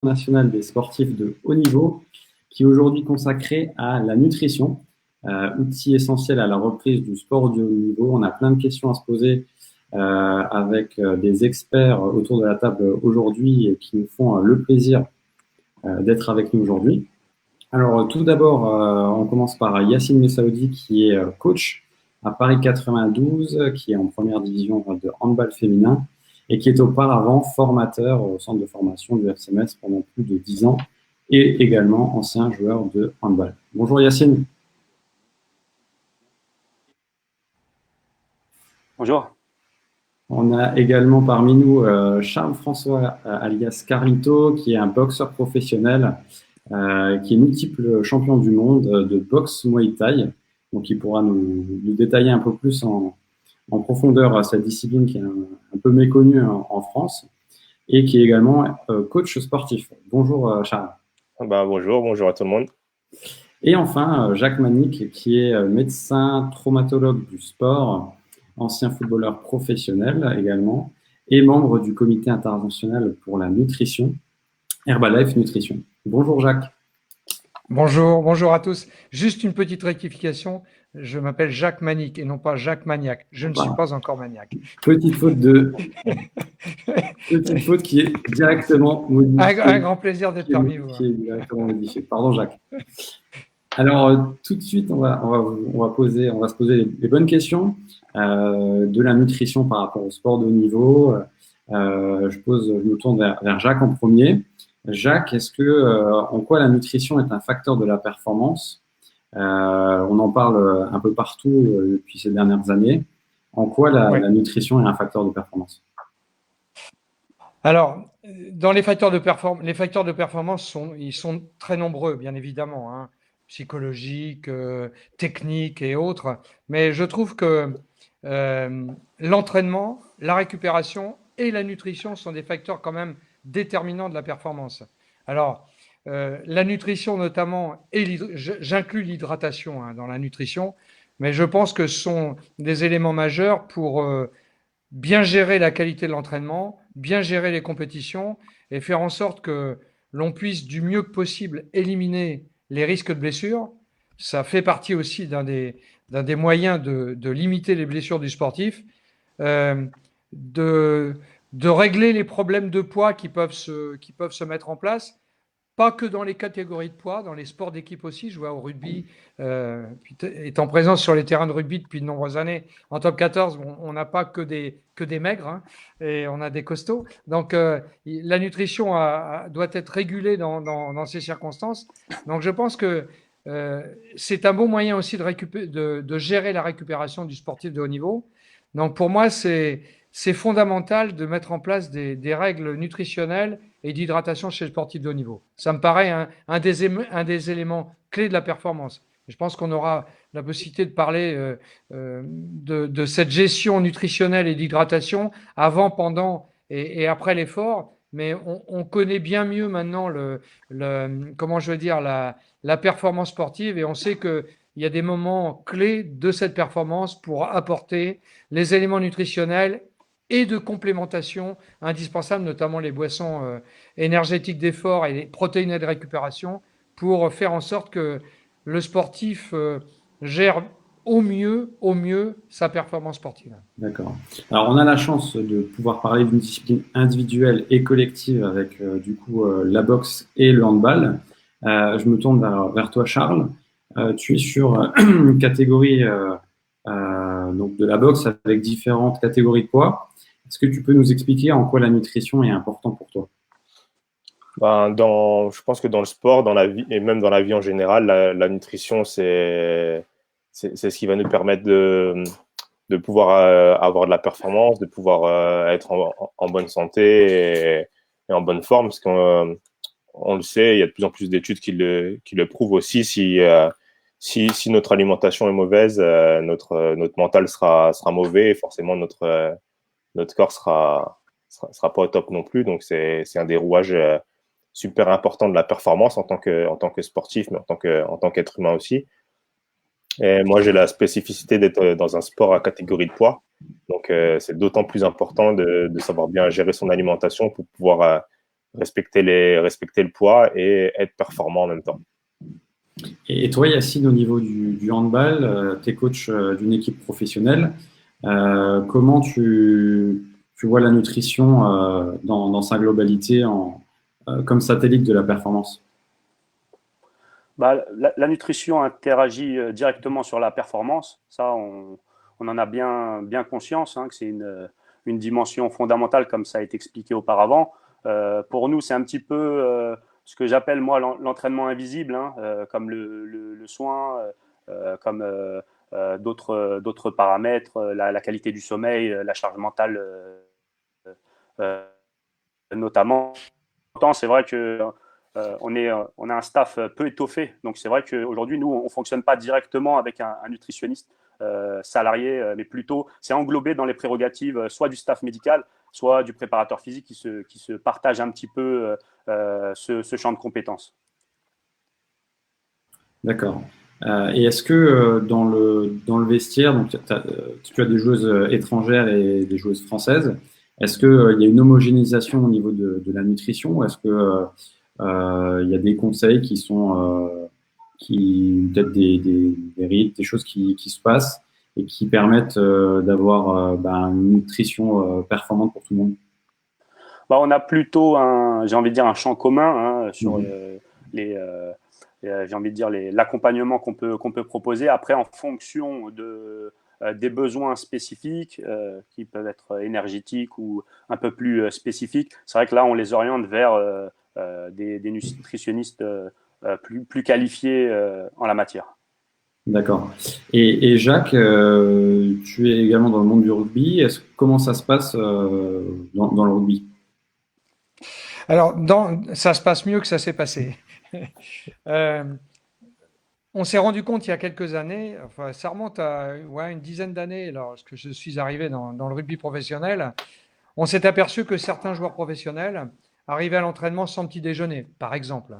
national des sportifs de haut niveau, qui est aujourd'hui consacré à la nutrition, outil essentiel à la reprise du sport de haut niveau. On a plein de questions à se poser avec des experts autour de la table aujourd'hui et qui nous font le plaisir d'être avec nous aujourd'hui. Alors, tout d'abord, on commence par Yacine Messaoudi, qui est coach à Paris 92, qui est en première division de handball féminin et qui est auparavant formateur au centre de formation du FCMS pendant plus de 10 ans et également ancien joueur de handball. Bonjour Yacine. Bonjour. On a également parmi nous Charles-François alias Carlito, qui est un boxeur professionnel, qui est multiple champion du monde de boxe Muay Thai. Donc, il pourra nous détailler un peu plus en profondeur cette discipline qui est un peu méconnue en France et qui est également coach sportif. Bonjour Charles. Bonjour à tout le monde. Et enfin, Jacques Manic, qui est médecin traumatologue du sport, ancien footballeur professionnel également, et membre du comité international pour la nutrition, Herbalife Nutrition. Bonjour Jacques. Bonjour à tous. Juste une petite rectification. Je m'appelle Jacques Manic et non pas Jacques Maniac. Je ne suis pas encore maniaque. Petite faute qui est directement modifiée. Un grand plaisir d'être parmi vous. Qui est directement modifiée. Pardon Jacques. Alors tout de suite, on va se poser les bonnes questions de la nutrition par rapport au sport de haut niveau. Je me tourne vers Jacques en premier. Jacques, en quoi la nutrition est un facteur de la performance? On en parle un peu partout depuis ces dernières années. En quoi la nutrition est un facteur de performance? Alors, dans les facteurs de performance, ils sont très nombreux, bien évidemment, hein, psychologiques, techniques et autres. Mais je trouve que l'entraînement, la récupération et la nutrition sont des facteurs quand même déterminants de la performance. Alors, la nutrition notamment, et j'inclus l'hydratation dans la nutrition, mais je pense que ce sont des éléments majeurs pour bien gérer la qualité de l'entraînement, bien gérer les compétitions et faire en sorte que l'on puisse du mieux que possible éliminer les risques de blessures. Ça fait partie aussi d'un des moyens de limiter les blessures du sportif, de régler les problèmes de poids qui peuvent se mettre en place. Pas que dans les catégories de poids, dans les sports d'équipe aussi. Je vois au rugby, étant présent sur les terrains de rugby depuis de nombreuses années, en top 14, on n'a pas que des maigres, hein, et on a des costauds. Donc, la nutrition doit être régulée dans ces circonstances. Donc, je pense que c'est un bon moyen aussi de gérer la récupération du sportif de haut niveau. Donc, pour moi, c'est fondamental de mettre en place des règles nutritionnelles et d'hydratation chez le sportif de haut niveau. Ça me paraît un des éléments clés de la performance. Je pense qu'on aura la possibilité de parler de cette gestion nutritionnelle et d'hydratation avant, pendant et après l'effort, mais on connaît bien mieux maintenant la performance sportive et on sait qu'il y a des moments clés de cette performance pour apporter les éléments nutritionnels et de complémentation indispensables, notamment les boissons énergétiques d'effort et les protéines de récupération, pour faire en sorte que le sportif gère au mieux sa performance sportive. D'accord. Alors, on a la chance de pouvoir parler d'une discipline individuelle et collective avec la boxe et le handball. Je me tourne vers toi, Charles. Tu es sur une catégorie donc de la boxe avec différentes catégories de poids. Est-ce que tu peux nous expliquer en quoi la nutrition est importante pour toi? Je pense que dans le sport, dans la vie et même dans la vie en général, la nutrition, c'est ce qui va nous permettre de pouvoir avoir de la performance, de pouvoir être en bonne santé et en bonne forme, parce qu'on on le sait, il y a de plus en plus d'études qui le prouvent aussi. Si notre alimentation est mauvaise, notre mental sera mauvais et forcément notre corps sera pas au top non plus. Donc c'est un des rouages super importants de la performance en tant que sportif, mais en tant qu'être humain aussi. Et moi, j'ai la spécificité d'être dans un sport à catégorie de poids. Donc, c'est d'autant plus important de savoir bien gérer son alimentation pour pouvoir respecter le poids et être performant en même temps. Et toi, Yacine, au niveau du handball, tu es coach d'une équipe professionnelle. Comment tu vois la nutrition dans sa globalité comme satellite de la performance? Bah, la nutrition interagit directement sur la performance. Ça, on en a bien conscience, hein, que c'est une dimension fondamentale, comme ça a été expliqué auparavant. Pour nous, c'est un petit peu ce que j'appelle, moi, l'entraînement invisible, hein, comme le soin, comme d'autres paramètres, la qualité du sommeil, la charge mentale euh, notamment. C'est vrai que on a un staff peu étoffé. Donc, c'est vrai qu'aujourd'hui, nous, on ne fonctionne pas directement avec un nutritionniste salarié, mais plutôt, c'est englobé dans les prérogatives soit du staff médical, soit du préparateur physique qui se partage un petit peu ce champ de compétences. D'accord. Et est-ce que dans le vestiaire, donc tu as des joueuses étrangères et des joueuses françaises, est-ce qu'il y a une homogénéisation au niveau de la nutrition ou est-ce que il y a des conseils qui sont peut-être des rites, des choses qui se passent et qui permettent d'avoir une nutrition performante pour tout le monde? Bah, on a plutôt j'ai envie de dire un champ commun, hein, sur j'ai envie de dire l'accompagnement qu'on peut proposer. Après, en fonction des besoins spécifiques qui peuvent être énergétiques ou un peu plus spécifiques, c'est vrai que là, on les oriente vers des nutritionnistes plus qualifiés en la matière. D'accord. Et Jacques, tu es également dans le monde du rugby. Comment ça se passe dans le rugby? Alors, ça se passe mieux que ça s'est passé. On s'est rendu compte il y a quelques années, enfin, ça remonte à une dizaine d'années, lorsque je suis arrivé dans le rugby professionnel, on s'est aperçu que certains joueurs professionnels arrivaient à l'entraînement sans petit déjeuner, par exemple,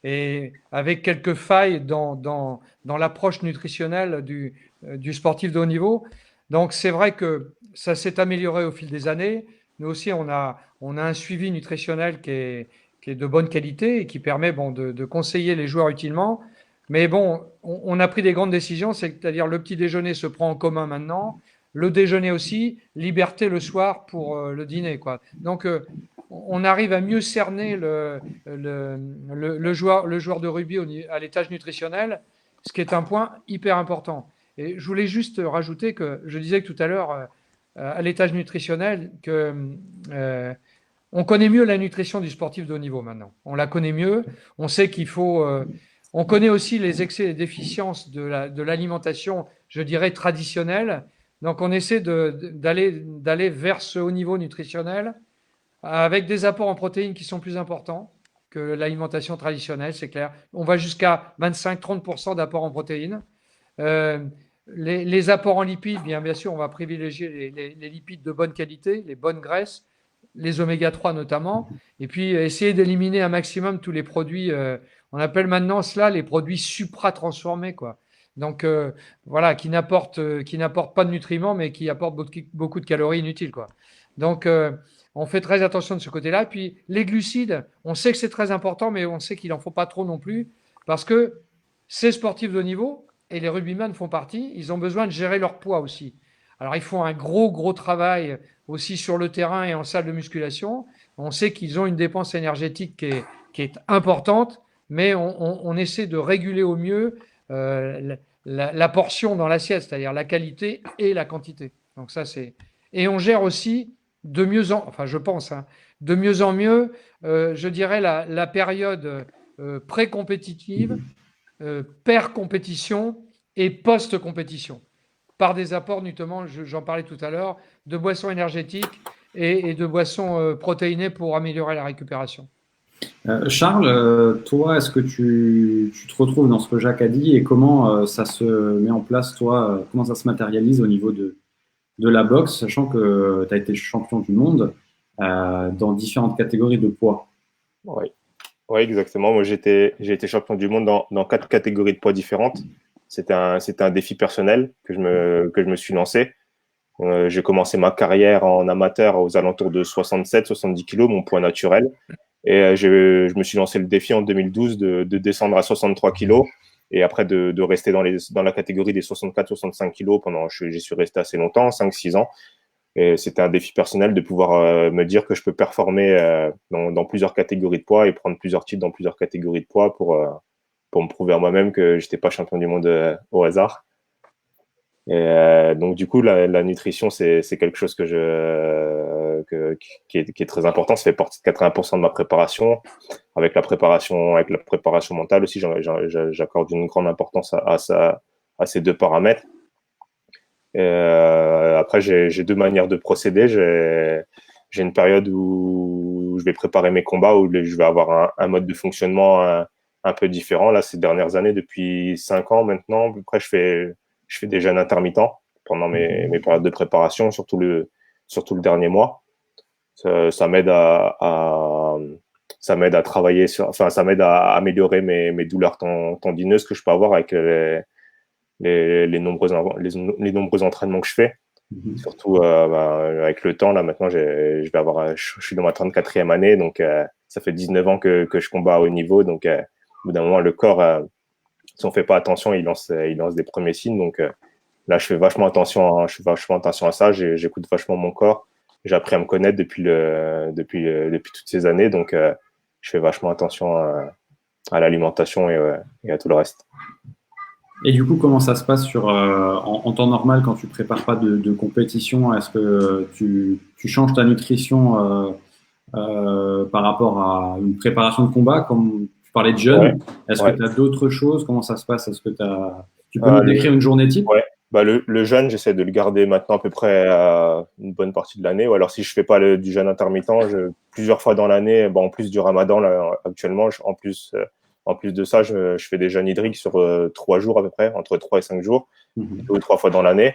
et avec quelques failles dans l'approche nutritionnelle du sportif de haut niveau. Donc, c'est vrai que ça s'est amélioré au fil des années. Nous aussi, on a un suivi nutritionnel qui est de bonne qualité et qui permet de conseiller les joueurs utilement. Mais bon, on a pris des grandes décisions, c'est-à-dire le petit déjeuner se prend en commun maintenant, le déjeuner aussi, liberté le soir pour le dîner, quoi. Donc, on arrive à mieux cerner le joueur de rugby à l'étage nutritionnel, ce qui est un point hyper important. Et je voulais juste rajouter que je disais que tout à l'heure, à l'étage nutritionnel, que on connaît mieux la nutrition du sportif de haut niveau maintenant. On la connaît mieux. On sait qu'il faut. On connaît aussi les excès et déficiences de l'alimentation, je dirais, traditionnelle. Donc, on essaie d'aller vers ce haut niveau nutritionnel avec des apports en protéines qui sont plus importants que l'alimentation traditionnelle, c'est clair. On va jusqu'à 25-30% d'apports en protéines. Les apports en lipides, bien sûr, on va privilégier les lipides de bonne qualité, les bonnes graisses, les oméga 3 notamment, et puis essayer d'éliminer un maximum tous les produits, on appelle maintenant cela les produits supra-transformés, quoi. Donc voilà, qui n'apportent pas de nutriments, mais qui apportent beaucoup de calories inutiles, quoi. Donc on fait très attention de ce côté-là. Puis les glucides, on sait que c'est très important, mais on sait qu'il n'en faut pas trop non plus, parce que ces sportifs de haut niveau, et les rugbymen font partie, ils ont besoin de gérer leur poids aussi. Alors ils font un gros travail aussi sur le terrain et en salle de musculation. On sait qu'ils ont une dépense énergétique qui est importante, mais on essaie de réguler au mieux la portion dans l'assiette, c'est-à-dire la qualité et la quantité. Donc ça c'est. Et on gère aussi je pense, hein, de mieux en mieux, je dirais la période pré-compétitive, per-compétition et post-compétition, par des apports, notamment, j'en parlais tout à l'heure, de boissons énergétiques et de boissons protéinées pour améliorer la récupération. Charles, toi, est-ce que tu te retrouves dans ce que Jacques a dit et comment ça se met en place, toi, comment ça se matérialise au niveau de la boxe, sachant que tu as été champion du monde dans différentes catégories de poids? Oui, exactement. Moi, j'ai été champion du monde dans 4 catégories de poids différentes. C'était un défi personnel que je me suis lancé. J'ai commencé ma carrière en amateur aux alentours de 67-70 kilos, mon poids naturel. Et je me suis lancé le défi en 2012 de descendre à 63 kilos et après de rester dans la catégorie des 64-65 kilos pendant, j'y suis resté assez longtemps, 5-6 ans. Et c'était un défi personnel de pouvoir me dire que je peux performer dans plusieurs catégories de poids et prendre plusieurs titres dans plusieurs catégories de poids pour me prouver à moi-même que j'étais pas champion du monde au hasard. Et donc du coup, la nutrition, c'est quelque chose qui est très important. Ça fait partie de 80% de ma préparation. Avec la préparation mentale aussi, j'accorde une grande importance à ces deux paramètres. Après, j'ai deux manières de procéder. J'ai une période où je vais préparer mes combats, où je vais avoir un mode de fonctionnement un peu différent. Là, ces dernières années, depuis 5 ans maintenant, après, je fais des jeûnes intermittents pendant mes périodes de préparation, surtout le dernier mois. Ça m'aide à travailler ça m'aide à améliorer mes douleurs tendineuses que je peux avoir avec les nombreux entraînements que je fais. Surtout avec le temps, là maintenant, je suis dans ma 34e année, donc ça fait 19 ans que je combats à haut niveau. Donc, au bout d'un moment, le corps, si on fait pas attention, il lance des premiers signes. Donc là, je fais vachement attention à ça. J'écoute vachement mon corps. J'ai appris à me connaître depuis toutes ces années. Donc, je fais vachement attention à l'alimentation et à tout le reste. Et du coup, comment ça se passe en temps normal quand tu prépares pas de compétition? Est-ce que tu changes ta nutrition par rapport à une préparation de combat, comme tu parlais de jeûne? Ouais. Est-ce que tu as d'autres choses? Comment ça se passe? Est-ce que tu peux nous décrire une journée type? Ouais. Le jeûne, j'essaie de le garder maintenant à peu près une bonne partie de l'année. Ou alors, si je fais pas du jeûne intermittent, plusieurs fois dans l'année, en plus du ramadan, là, actuellement, en plus de ça, je fais des jeûnes hydriques sur 3 jours à peu près, entre 3 et 5 jours, 2 ou 3 fois dans l'année.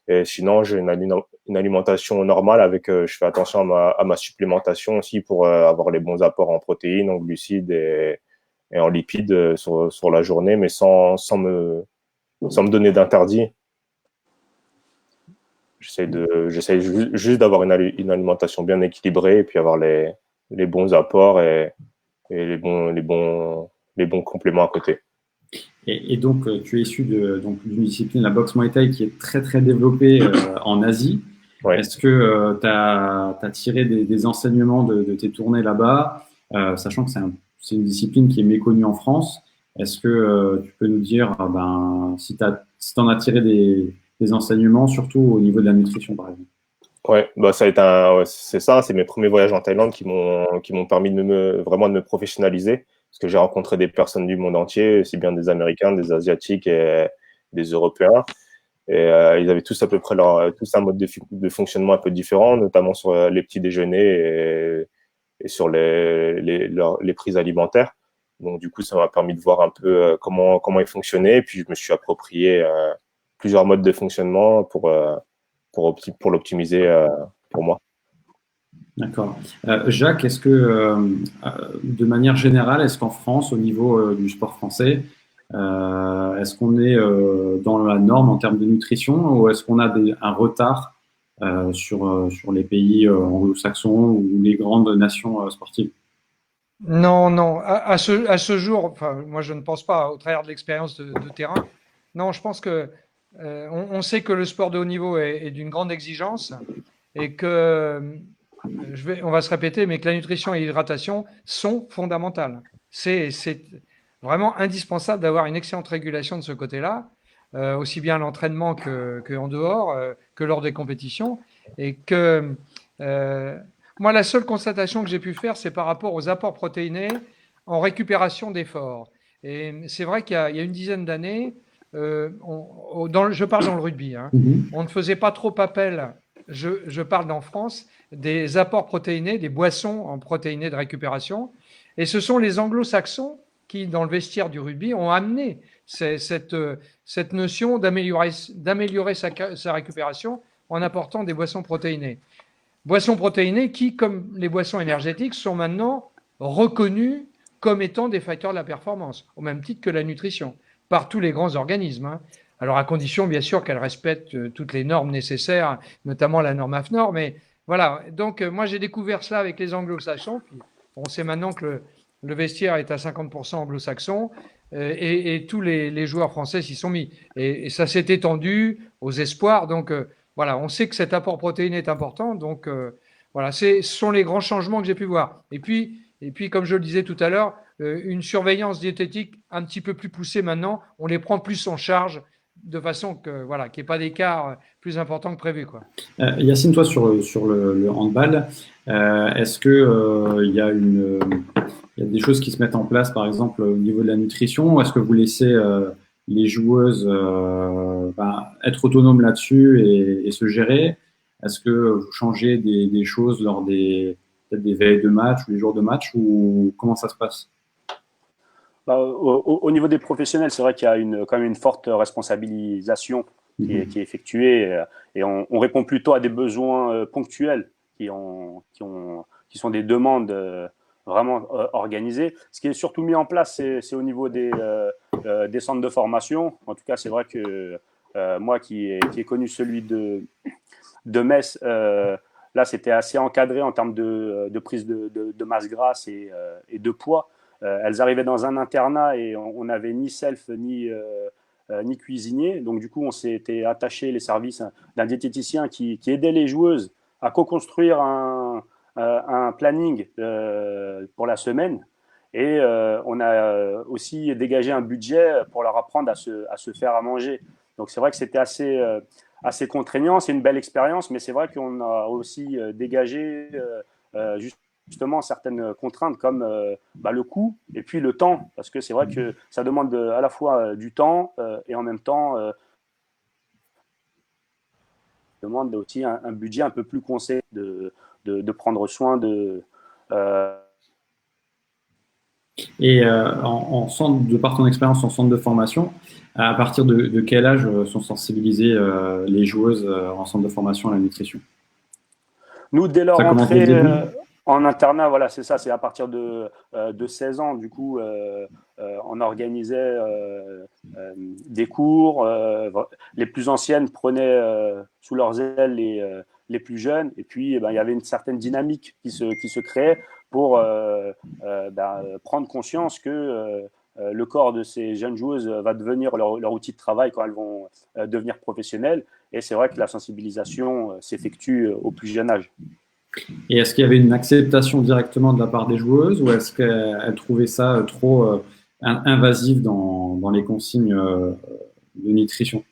Et sinon, j'ai une alimentation normale avec, je fais attention à ma supplémentation aussi pour avoir les bons apports en protéines, en glucides et en lipides sur la journée, mais sans me donner d'interdit. J'essaie juste d'avoir une alimentation bien équilibrée et puis avoir les bons apports et les bons compléments à côté. Et donc, tu es issu d'une discipline, la boxe Muay Thai, qui est très, très développée en Asie. Ouais. Est-ce que tu as tiré des enseignements de tes tournées là-bas, sachant que c'est une discipline qui est méconnue en France? Est-ce que tu peux nous dire si tu en as tiré des enseignements, surtout au niveau de la nutrition, par exemple? Ouais, c'est mes premiers voyages en Thaïlande qui m'ont permis vraiment de me professionnaliser, parce que j'ai rencontré des personnes du monde entier, aussi bien des Américains, des Asiatiques et des Européens. Et ils avaient tous à peu près tous un mode de fonctionnement un peu différent, notamment sur les petits déjeuners et sur les prises alimentaires. Donc du coup, ça m'a permis de voir un peu comment ils fonctionnaient. Et puis je me suis approprié plusieurs modes de fonctionnement pour l'optimiser pour moi. D'accord. Jacques, est-ce que, de manière générale, est-ce qu'en France, au niveau du sport français, est-ce qu'on est dans la norme en termes de nutrition, ou est-ce qu'on a un retard sur les pays anglo-saxons ou les grandes nations sportives? Non. À ce jour, enfin, moi je ne pense pas, au travers de l'expérience de terrain. Non, je pense que on sait que le sport de haut niveau est d'une grande exigence et que, on va se répéter, mais que la nutrition et l'hydratation sont fondamentales. C'est vraiment indispensable d'avoir une excellente régulation de ce côté-là, aussi bien à l'entraînement qu'en dehors, que lors des compétitions. Et que moi, la seule constatation que j'ai pu faire, c'est par rapport aux apports protéinés en récupération d'efforts. Et c'est vrai qu'il y a une dizaine d'années, je parle dans le rugby, hein, on ne faisait pas trop appel, je parle en France, des apports protéinés, des boissons en protéinés de récupération. Et ce sont les anglo-saxons qui, dans le vestiaire du rugby, ont amené cette notion d'améliorer sa récupération en apportant des boissons protéinées. Boissons protéinées qui, comme les boissons énergétiques, sont maintenant reconnues comme étant des facteurs de la performance, au même titre que la nutrition, par tous les grands organismes, hein. Alors, à condition, bien sûr, qu'elles respectent toutes les normes nécessaires, notamment la norme AFNOR. Mais voilà, donc moi, j'ai découvert ça avec les anglo-saxons. Puis On sait maintenant que le vestiaire est à 50% anglo-saxon et tous les joueurs français s'y sont mis. Et ça s'est étendu aux espoirs. Donc, voilà, on sait que cet apport protéiné est important. Donc, voilà, ce sont les grands changements que j'ai pu voir. Et puis, comme je le disais tout à l'heure, une surveillance diététique un petit peu plus poussée maintenant. On les prend plus en charge de façon que voilà, qu'il n'y ait pas d'écart plus important que prévu, quoi. Yacine, toi sur le handball, est-ce que il y a des choses qui se mettent en place, par exemple au niveau de la nutrition? Est-ce que vous laissez les joueuses être autonomes là-dessus et se gérer? Est-ce que vous changez des choses lors peut-être des veilles de match ou les jours de match, ou comment ça se passe? Au niveau des professionnels, c'est vrai qu'il y a quand même une forte responsabilisation qui est effectuée et on répond plutôt à des besoins ponctuels qui sont des demandes vraiment organisées. Ce qui est surtout mis en place, c'est au niveau des centres de formation. En tout cas, c'est vrai que moi qui ai connu celui de Metz, là c'était assez encadré en termes de prise de masse grasse et de poids. Elles arrivaient dans un internat et on n'avait ni self ni cuisinier. Donc, du coup, on s'était attaché les services d'un diététicien qui aidait les joueuses à co-construire un planning pour la semaine. Et on a aussi dégagé un budget pour leur apprendre à se faire à manger. Donc, c'est vrai que c'était assez contraignant. C'est une belle expérience, mais c'est vrai qu'on a aussi dégagé justement certaines contraintes comme le coût et puis le temps, parce que c'est vrai que ça demande à la fois du temps et en même temps demande aussi un budget un peu plus conséquent de prendre soin de Et de par ton expérience en centre de formation, à partir de quel âge sont sensibilisées les joueuses en centre de formation à la nutrition? Nous, dès leur Ça commence dès le entrée début? en internat, voilà, c'est ça, c'est à partir de 16 ans, du coup, on organisait des cours. Les plus anciennes prenaient sous leurs ailes les plus jeunes, et puis il y avait une certaine dynamique qui se créait pour prendre conscience que le corps de ces jeunes joueuses va devenir leur outil de travail quand elles vont devenir professionnelles. Et c'est vrai que la sensibilisation s'effectue au plus jeune âge. Et est-ce qu'il y avait une acceptation directement de la part des joueuses, ou est-ce qu'elles trouvaient ça trop invasif dans les consignes de nutrition?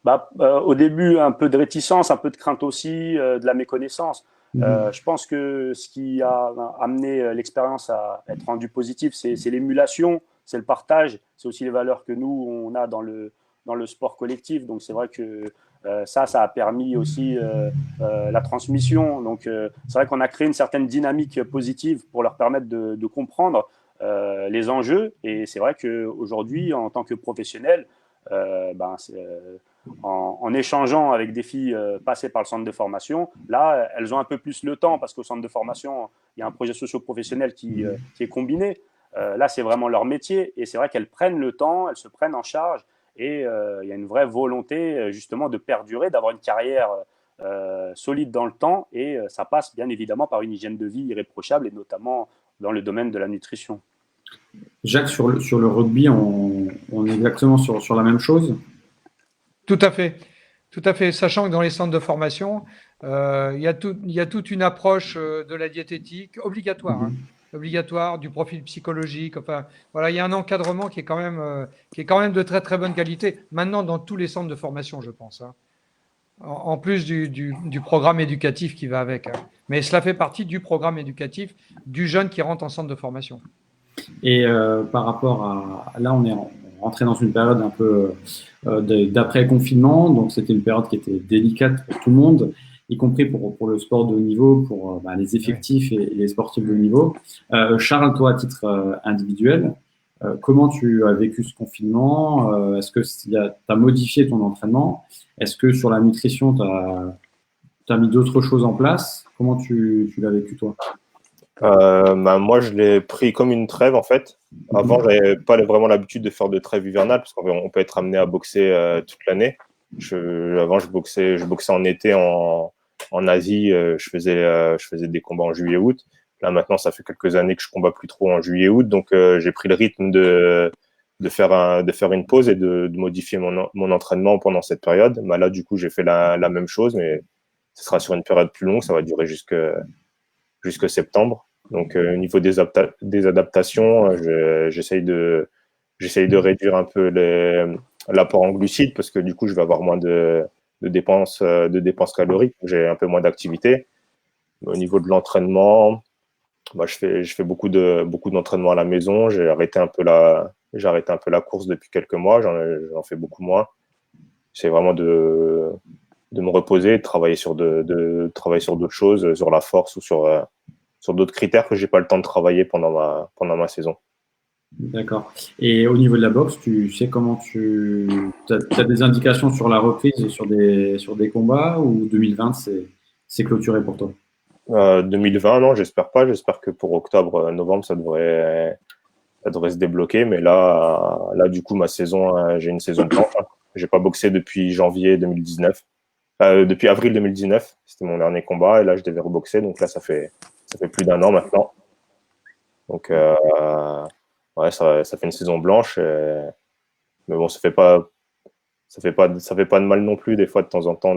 Au début, un peu de réticence, un peu de crainte aussi, de la méconnaissance. Je pense que ce qui a amené l'expérience à être rendue positive, c'est l'émulation, c'est le partage, c'est aussi les valeurs que nous, on a dans le sport collectif. Donc, c'est vrai que ça a permis aussi la transmission. Donc, c'est vrai qu'on a créé une certaine dynamique positive pour leur permettre de comprendre les enjeux. Et c'est vrai qu'aujourd'hui, en tant que professionnel, en échangeant avec des filles passées par le centre de formation, là, elles ont un peu plus le temps parce qu'au centre de formation, il y a un projet socio-professionnel qui est combiné. Là, c'est vraiment leur métier et c'est vrai qu'elles prennent le temps, elles se prennent en charge et il y a une vraie volonté justement de perdurer, d'avoir une carrière solide dans le temps et ça passe bien évidemment par une hygiène de vie irréprochable et notamment dans le domaine de la nutrition. Jacques, sur le rugby, on est exactement sur la même chose? Tout à fait. Sachant que dans les centres de formation, il y a toute une approche de la diététique obligatoire, obligatoire, du profil psychologique. Enfin, voilà, il y a un encadrement qui est quand même de très très bonne qualité. Maintenant, dans tous les centres de formation, je pense. En plus du programme éducatif qui va avec. Mais cela fait partie du programme éducatif du jeune qui rentre en centre de formation. Et par rapport à là, on est rentré dans une période un peu d'après-confinement, donc c'était une période qui était délicate pour tout le monde, y compris pour le sport de haut niveau, pour les effectifs et les sportifs de haut niveau. Charles, toi, à titre individuel, comment tu as vécu ce confinement? Est-ce que tu as modifié ton entraînement? Est-ce que sur la nutrition, tu as mis d'autres choses en place? Comment tu l'as vécu, toi? Moi, je l'ai pris comme une trêve, en fait. Avant, j'avais pas vraiment l'habitude de faire de trêve hivernale parce qu'on peut être amené à boxer toute l'année. Avant, je boxais en été en Asie. Je faisais des combats en juillet-août. Là, maintenant, ça fait quelques années que je combats plus trop en juillet-août, donc j'ai pris le rythme de faire une pause et de modifier mon entraînement pendant cette période. Bah, là, du coup, j'ai fait la même chose, mais ce sera sur une période plus longue, ça va durer jusque septembre. Donc, au niveau des adaptations, j'essaye de réduire un peu l'apport en glucides parce que du coup, je vais avoir moins de dépenses caloriques. J'ai un peu moins d'activité. Au niveau de l'entraînement, bah, je fais beaucoup d'entraînement à la maison. J'ai arrêté un peu la course depuis quelques mois. J'en fais beaucoup moins. C'est vraiment de me reposer, de travailler sur d'autres choses, sur la force ou sur d'autres critères que j'ai pas le temps de travailler pendant ma saison. D'accord. Et au niveau de la boxe, tu sais comment as des indications sur la reprise sur des combats ou 2020 c'est clôturé pour toi? 2020, non, j'espère pas. J'espère que pour octobre, novembre, ça devrait se débloquer. Mais là, du coup, ma saison, j'ai une saison blanche. J'ai pas boxé depuis janvier 2019. Depuis avril 2019, c'était mon dernier combat. Et là, je devais reboxer. Donc là, ça fait plus d'1 an maintenant. Donc, ouais, ça fait une saison blanche. Mais bon, ça fait pas de mal non plus, des fois, de temps en temps,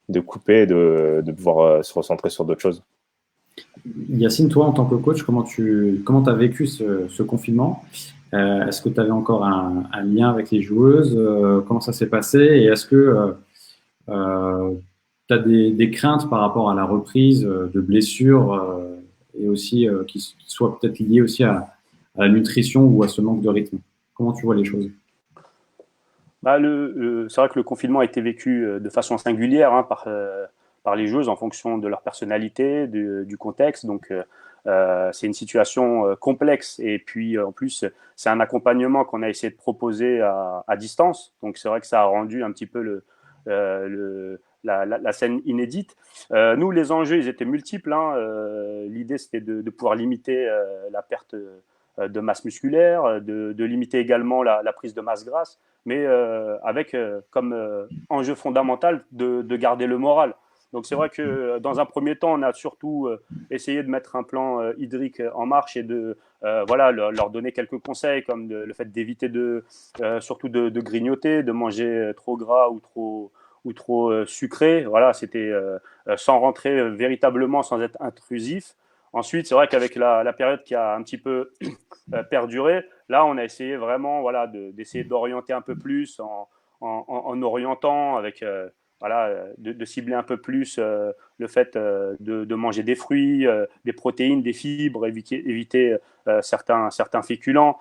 de couper et de pouvoir se recentrer sur d'autres choses. Yacine, toi, en tant que coach, comment t'as vécu ce confinement? Est-ce que tu avais encore un lien avec les joueuses? Comment ça s'est passé? Et est-ce que tu as des craintes par rapport à la reprise de blessures et aussi qui soient peut-être liées aussi à la nutrition ou à ce manque de rythme? Comment tu vois les choses? Bah, c'est vrai que le confinement a été vécu de façon singulière par les joueuses en fonction de leur personnalité, du contexte. Donc, c'est une situation complexe. Et puis, en plus, c'est un accompagnement qu'on a essayé de proposer à distance. Donc, c'est vrai que ça a rendu un petit peu la scène inédite. Nous, les enjeux, ils étaient multiples. L'idée, c'était de pouvoir limiter la perte de masse musculaire, de limiter également la prise de masse grasse, mais avec comme enjeu fondamental de garder le moral. Donc c'est vrai que dans un premier temps, on a surtout essayé de mettre un plan hydrique en marche et de voilà, leur donner quelques conseils comme le fait d'éviter surtout de grignoter, de manger trop gras ou trop sucré. Voilà, c'était sans rentrer véritablement, sans être intrusif. Ensuite, c'est vrai qu'avec la période qui a un petit peu perduré, là, on a essayé vraiment voilà, d'essayer d'orienter un peu plus en orientant avec voilà, de cibler un peu plus le fait de manger des fruits, des protéines, des fibres, éviter certains féculents,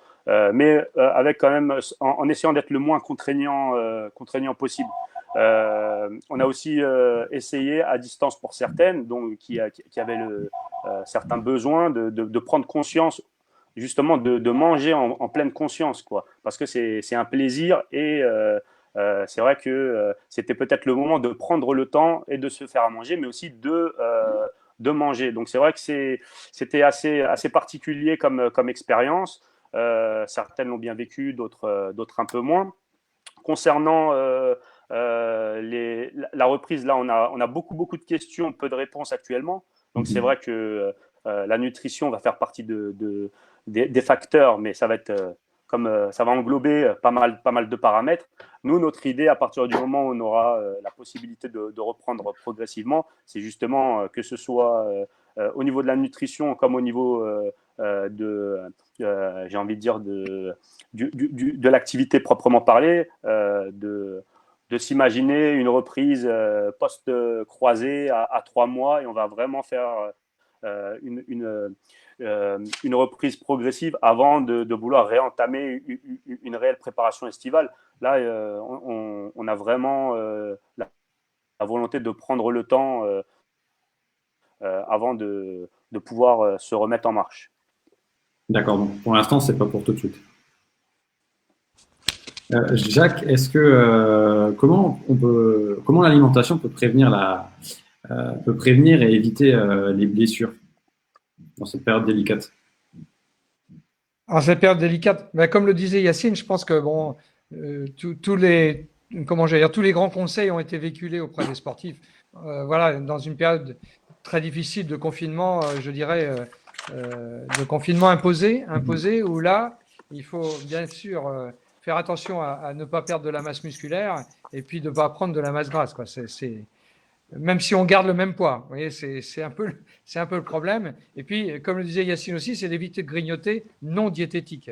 mais avec quand même en essayant d'être le moins contraignant possible. On a aussi essayé à distance pour certaines, donc qui avaient certains besoins de prendre conscience justement de manger en pleine conscience, quoi, parce que c'est un plaisir et c'est vrai que c'était peut-être le moment de prendre le temps et de se faire à manger, mais aussi de manger. Donc c'est vrai que c'était assez particulier comme expérience. Certaines l'ont bien vécu, d'autres un peu moins. Concernant la reprise, là, on a beaucoup de questions, peu de réponses actuellement. Donc c'est vrai que la nutrition va faire partie des facteurs, mais ça va être ça va englober pas mal de paramètres. Nous, notre idée, à partir du moment où on aura la possibilité de reprendre progressivement, c'est justement que ce soit au niveau de la nutrition comme au niveau j'ai envie de dire de l'activité proprement parlée, de s'imaginer une reprise post-croisée à 3 mois, et on va vraiment faire une reprise progressive avant de vouloir réentamer une réelle préparation estivale. Là, on a vraiment la volonté de prendre le temps avant de pouvoir se remettre en marche. D'accord, donc pour l'instant, c'est pas pour tout de suite. Jacques, est-ce que comment l'alimentation peut prévenir et éviter les blessures dans cette période délicate? En cette période délicate, ben, comme le disait Yacine, je pense que bon, tous les grands conseils ont été véhiculés auprès des sportifs. Voilà, dans une période très difficile de confinement, je dirais, de confinement imposé, où là, il faut bien sûr faire attention à ne pas perdre de la masse musculaire et puis de ne pas prendre de la masse grasse, quoi. Même si on garde le même poids, vous voyez, c'est un peu le problème. Et puis, comme le disait Yacine aussi, c'est d'éviter de grignoter non diététique.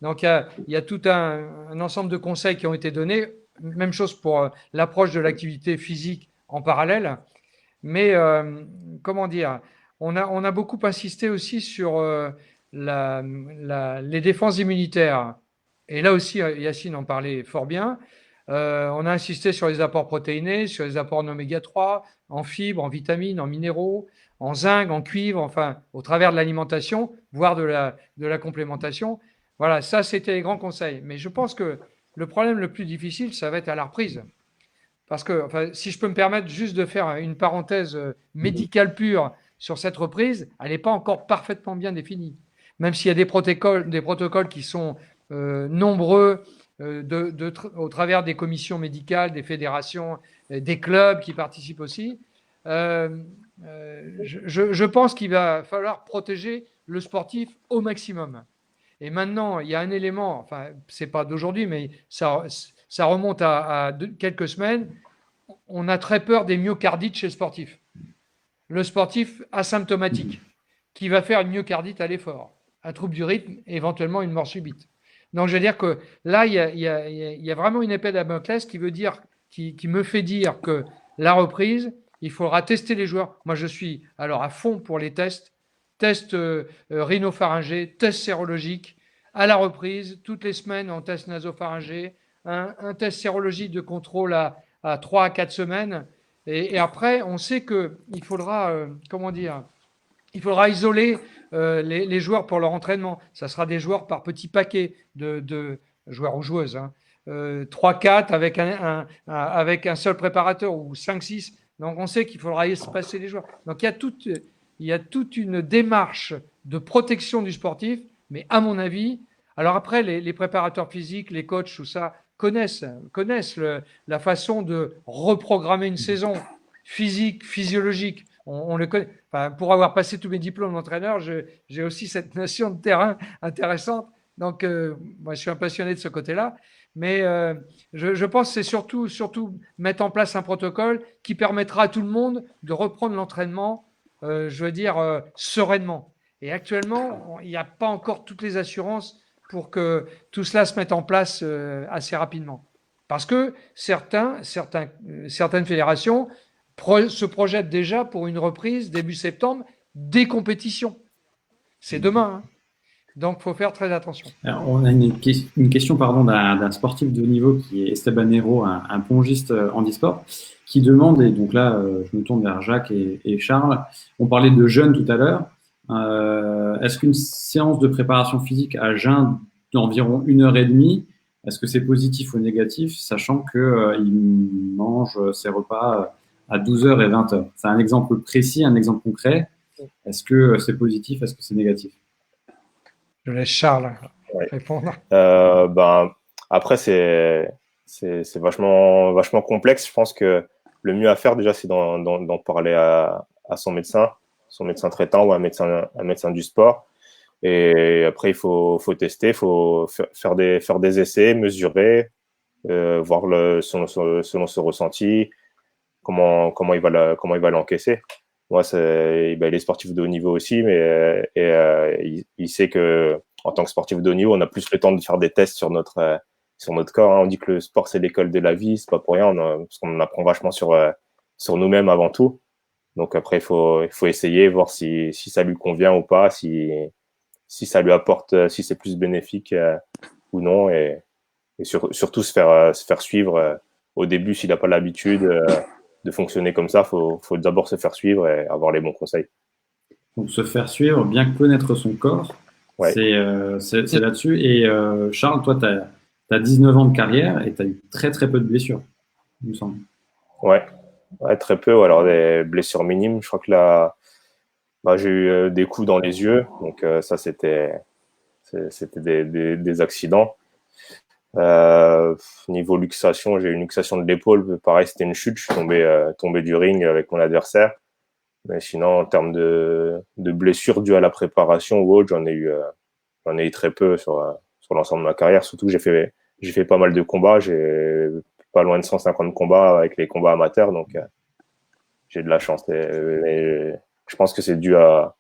Donc, il y a tout un ensemble de conseils qui ont été donnés. Même chose pour l'approche de l'activité physique en parallèle. Mais, comment dire, on a beaucoup insisté aussi sur les défenses immunitaires. Et là aussi, Yacine en parlait fort bien. On a insisté sur les apports protéinés, sur les apports en oméga 3, en fibres, en vitamines, en minéraux, en zinc, en cuivre, enfin, au travers de l'alimentation, voire de la complémentation. Voilà, ça, c'était les grands conseils. Mais je pense que le problème le plus difficile, ça va être à la reprise. Parce que, enfin, si je peux me permettre juste de faire une parenthèse médicale pure sur cette reprise, elle n'est pas encore parfaitement bien définie. Même s'il y a des protocoles qui sont nombreux, au travers des commissions médicales, des fédérations, des clubs qui participent aussi. Je pense qu'il va falloir protéger le sportif au maximum. Et maintenant, il y a un élément, enfin, c'est pas d'aujourd'hui, mais ça remonte à quelques semaines. On a très peur des myocardites chez le sportif. Le sportif asymptomatique qui va faire une myocardite à l'effort, un trouble du rythme, éventuellement une mort subite. Donc, je veux dire que là, il y a vraiment une épée de Damoclès qui me fait dire que la reprise, il faudra tester les joueurs. Moi, je suis alors à fond pour les tests rhinopharyngés, tests sérologiques, à la reprise, toutes les semaines, on teste nasopharyngé, un test sérologique de contrôle à 3 à 4 semaines. Et après, on sait qu'il faudra, il faudra isoler les joueurs pour leur entraînement. Ça sera des joueurs par petits paquets de joueurs ou joueuses. 3-4 avec un seul préparateur ou 5-6. Donc, on sait qu'il faudra espacer les joueurs. Donc, il y a toute une démarche de protection du sportif. Mais à mon avis, alors après, les préparateurs physiques, les coachs, tout ça, connaissent la façon de reprogrammer une saison physique, physiologique. On le connaît. Enfin, pour avoir passé tous mes diplômes d'entraîneur, j'ai aussi cette notion de terrain intéressante. Donc, moi, je suis un passionné de ce côté-là. Mais je pense que c'est surtout mettre en place un protocole qui permettra à tout le monde de reprendre l'entraînement, je veux dire, sereinement. Et actuellement, il n'y a pas encore toutes les assurances pour que tout cela se mette en place assez rapidement. Parce que certaines fédérations se projettent déjà pour une reprise début septembre des compétitions. C'est demain. Donc, il faut faire très attention. Alors, on a une question d'un sportif de haut niveau qui est Esteban Hero, un pongiste handisport, qui demande, et donc là, je me tourne vers Jacques et Charles, on parlait de jeûne tout à l'heure. Est-ce qu'une séance de préparation physique à jeun d'environ 1h30, est-ce que c'est positif ou négatif, sachant qu'il mange ses repas à 12h et 20h? C'est un exemple précis, un exemple concret. Est-ce que c'est positif, est-ce que c'est négatif? Je laisse Charles répondre. Après, c'est vachement complexe. Je pense que le mieux à faire déjà, c'est d'en parler à son médecin traitant ou un médecin du sport. Et après, il faut tester, il faut faire des essais, mesurer, voir selon ce ressenti, comment il va l'encaisser. Moi, il est sportif de haut niveau aussi, mais il sait que en tant que sportif de haut niveau, on a plus le temps de faire des tests sur notre corps. On dit que le sport, c'est l'école de la vie, c'est pas pour rien, parce qu'on apprend vachement sur nous-mêmes avant tout. Donc après, il faut essayer, voir si ça lui convient ou pas, si ça lui apporte, si c'est plus bénéfique ou non, et surtout se faire suivre au début s'il n'a pas l'habitude de fonctionner comme ça. Faut d'abord se faire suivre et avoir les bons conseils. Donc se faire suivre, bien connaître son corps, ouais. C'est là-dessus. Et Charles, toi, tu as 19 ans de carrière et tu as eu très très peu de blessures, il me semble. Ouais, très peu. Alors des blessures minimes. Je crois que là, j'ai eu des coups dans les yeux, donc ça c'était des accidents. Niveau luxation, j'ai eu une luxation de l'épaule. Pareil, c'était une chute. Je suis tombé du ring avec mon adversaire. Mais sinon, en termes de blessures dues à la préparation ou autre, j'en ai eu très peu sur l'ensemble de ma carrière. Surtout que j'ai fait pas mal de combats. J'ai pas loin de 150 combats avec les combats amateurs, donc j'ai de la chance. Et je pense que c'est dû à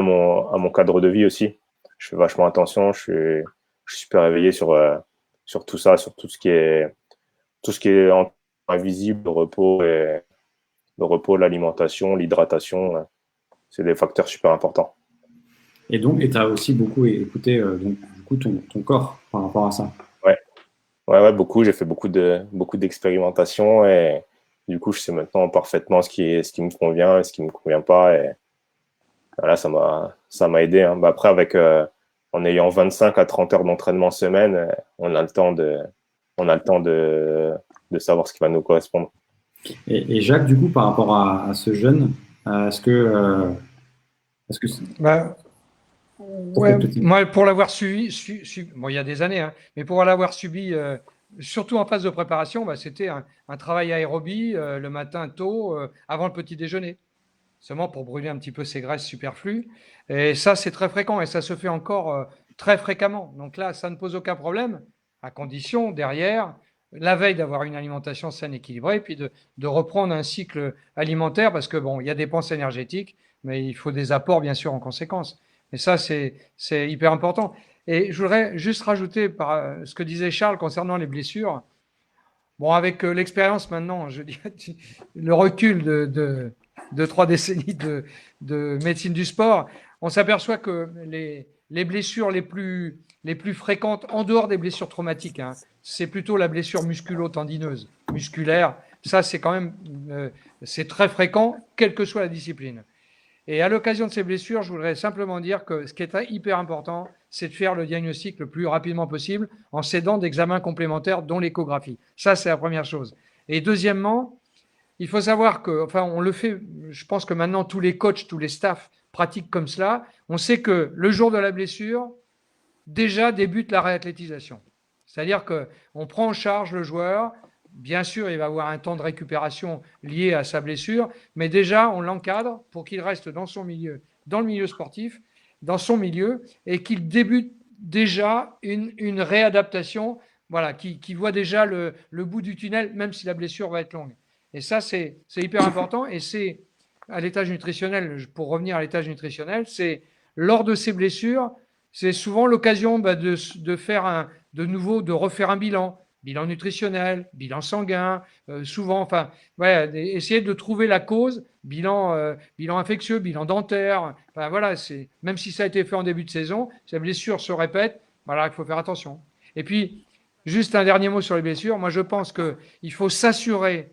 mon cadre de vie aussi. Je fais vachement attention. Je suis super réveillé sur tout ça, sur tout ce qui est invisible, le repos, l'alimentation, l'hydratation. C'est des facteurs super importants. Et donc, tu as aussi beaucoup écouté donc, du coup, ton corps par rapport à ça. Ouais, beaucoup. J'ai fait beaucoup d'expérimentations et du coup, je sais maintenant parfaitement ce qui me convient et ce qui me convient pas. Et voilà, ça m'a aidé. Hein. Bah, après, en ayant 25 à 30 heures d'entraînement semaine, on a le temps de savoir ce qui va nous correspondre. Et Jacques, du coup, par rapport à ce jeune, est-ce que Bah, ouais, moi, pour l'avoir suivi bon, il y a des années, hein, mais pour l'avoir subi, surtout en phase de préparation, bah, c'était un travail aérobie le matin tôt, avant le petit déjeuner, seulement pour brûler un petit peu ces graisses superflues. Et ça, c'est très fréquent et ça se fait encore très fréquemment. Donc là, ça ne pose aucun problème, à condition, derrière, la veille, d'avoir une alimentation saine, équilibrée, puis de reprendre un cycle alimentaire, parce que bon, il y a des dépenses énergétiques, mais il faut des apports, bien sûr, en conséquence. Et ça, c'est hyper important. Et je voudrais juste rajouter par ce que disait Charles concernant les blessures. Bon, avec l'expérience maintenant, je dirais, le recul de 3 décennies de médecine du sport, on s'aperçoit que les blessures les plus fréquentes, en dehors des blessures traumatiques, hein, c'est plutôt la blessure musculo-tendineuse, musculaire. Ça, c'est quand même c'est très fréquent, quelle que soit la discipline. Et à l'occasion de ces blessures, je voudrais simplement dire que ce qui est hyper important, c'est de faire le diagnostic le plus rapidement possible en s'aidant d'examens complémentaires, dont l'échographie. Ça, c'est la première chose. Et deuxièmement, il faut savoir que, enfin, on le fait, je pense que maintenant tous les coachs, tous les staffs pratiquent comme cela. On sait que le jour de la blessure, déjà débute la réathlétisation. C'est-à-dire qu'on prend en charge le joueur. Bien sûr, il va avoir un temps de récupération lié à sa blessure, mais déjà, on l'encadre pour qu'il reste dans son milieu, dans le milieu sportif, dans son milieu, et qu'il débute déjà une réadaptation, voilà, qui voit déjà le bout du tunnel, même si la blessure va être longue. Et ça, c'est hyper important. Et c'est à l'étage nutritionnel, pour revenir à l'étage nutritionnel, c'est lors de ces blessures, c'est souvent l'occasion de faire de refaire un bilan nutritionnel, bilan sanguin, souvent, enfin, ouais, essayer de trouver la cause, bilan infectieux, bilan dentaire, enfin voilà, même si ça a été fait en début de saison, si la blessure se répète, voilà, il faut faire attention. Et puis, juste un dernier mot sur les blessures, moi je pense qu'il faut s'assurer,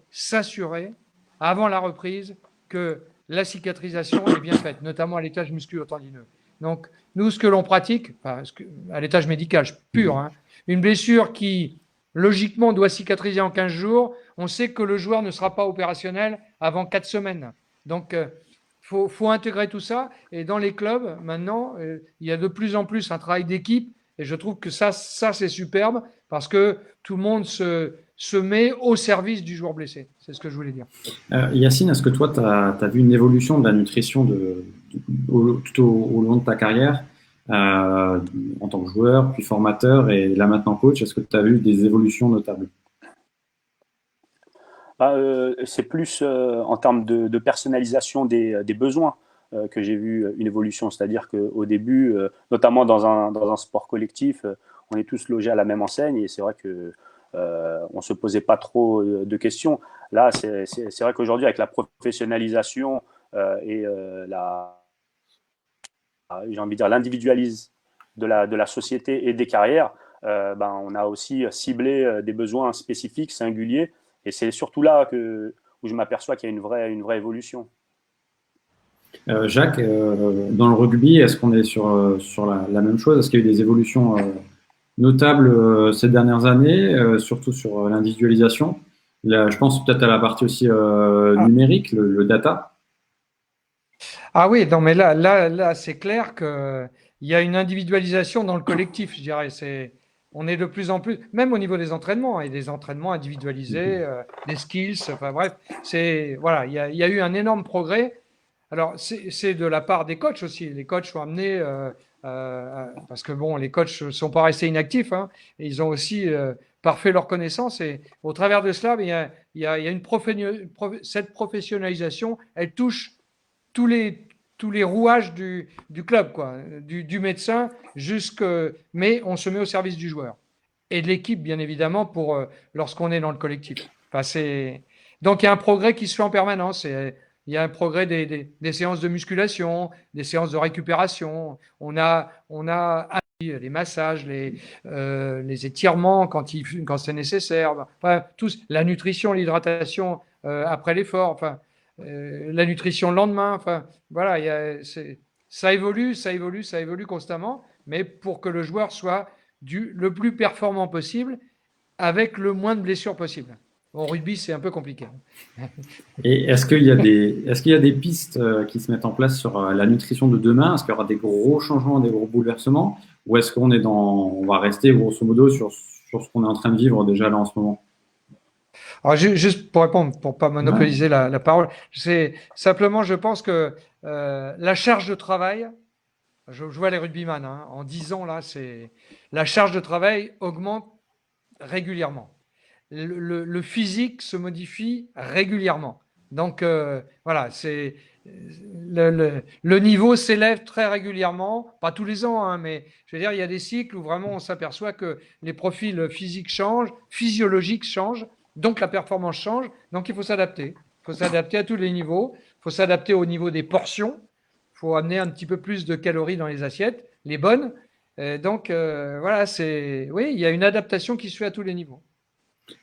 avant la reprise, que la cicatrisation est bien faite, notamment à l'étage musculo-tendineux. Donc, nous, ce que l'on pratique, enfin, à l'étage médical pur, hein, une blessure qui, logiquement, doit cicatriser en 15 jours, on sait que le joueur ne sera pas opérationnel avant 4 semaines. Donc, faut intégrer tout ça. Et dans les clubs, maintenant, il y a de plus en plus un travail d'équipe. Et je trouve que ça c'est superbe parce que tout le monde se met au service du joueur blessé. C'est ce que je voulais dire. Yacine, est-ce que toi, tu as vu une évolution de la nutrition tout au long de ta carrière en tant que joueur, puis formateur et là maintenant coach? Est-ce que tu as vu des évolutions notables? C'est plus en termes de personnalisation des besoins que j'ai vu une évolution. C'est-à-dire qu'au début, notamment dans un sport collectif, on est tous logés à la même enseigne et c'est vrai que on se posait pas trop de questions. Là, c'est vrai qu'aujourd'hui, avec la professionnalisation et j'ai envie de dire l'individualisme de la société et des carrières, on a aussi ciblé des besoins spécifiques, singuliers. Et c'est surtout là où je m'aperçois qu'il y a une vraie évolution. Jacques, dans le rugby, est-ce qu'on est sur la même chose? Est-ce qu'il y a eu des évolutions notables ces dernières années, surtout sur l'individualisation? Là, je pense peut-être à la partie aussi numérique, le data. Ah oui, non, mais là c'est clair qu'il y a une individualisation dans le collectif, je dirais. On est de plus en plus, même au niveau des entraînements, et des entraînements individualisés, des skills, enfin bref, voilà, il y a eu un énorme progrès. Alors, c'est de la part des coachs aussi. Les coachs sont amenés, parce que bon, les coachs ne sont pas restés inactifs, hein, et ils ont aussi parfait leur connaissance. Et au travers de cela, il y a cette professionnalisation, elle touche tous les rouages du club, quoi, du médecin, mais on se met au service du joueur. Et de l'équipe, bien évidemment, pour lorsqu'on est dans le collectif. Enfin, donc, il y a un progrès qui se fait en permanence. Il y a un progrès des séances de musculation, des séances de récupération. On a appris les massages, les étirements quand c'est nécessaire. Enfin, la nutrition, l'hydratation après l'effort. Enfin, la nutrition le lendemain. Enfin, voilà, ça évolue constamment, mais pour que le joueur soit le plus performant possible avec le moins de blessures possible. Au rugby, c'est un peu compliqué. Et est-ce qu'il y a des pistes qui se mettent en place sur la nutrition de demain? Est-ce qu'il y aura des gros changements, des gros bouleversements? Ou est-ce on va rester grosso modo sur ce qu'on est en train de vivre déjà là en ce moment? Alors, juste pour répondre, pour pas monopoliser la parole, c'est simplement, je pense que la charge de travail, je vois les rugbyman, hein, en 10 ans, là, la charge de travail augmente régulièrement. Le physique se modifie régulièrement. Donc, voilà, le niveau s'élève très régulièrement, pas tous les ans, hein, mais je veux dire, il y a des cycles où vraiment on s'aperçoit que les profils physiques changent, physiologiques changent, donc la performance change, donc il faut s'adapter. Il faut s'adapter à tous les niveaux, il faut s'adapter au niveau des portions, il faut amener un petit peu plus de calories dans les assiettes, les bonnes. Donc, voilà, oui, il y a une adaptation qui se fait à tous les niveaux.